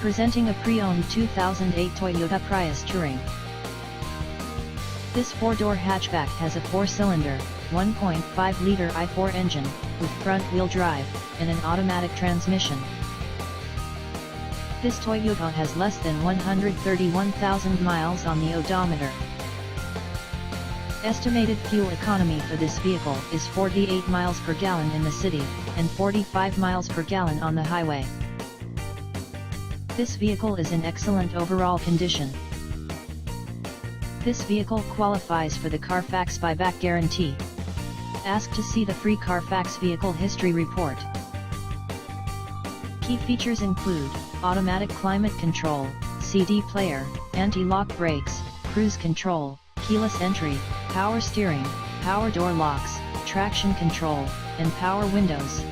Presenting a pre-owned 2008 Toyota Prius Touring. This four-door hatchback has a four-cylinder, 1.5-liter i4 engine, with front-wheel drive, and an automatic transmission. This Toyota has less than 131,000 miles on the odometer. Estimated fuel economy for this vehicle is 48 miles per gallon in the city, and 45 miles per gallon on the highway. This vehicle is in excellent overall condition. This vehicle qualifies for the Carfax buyback guarantee. Ask to see the free Carfax Vehicle History Report. Key features include automatic climate control, CD player, anti-lock brakes, cruise control, keyless entry, power steering, power door locks, traction control, and power windows.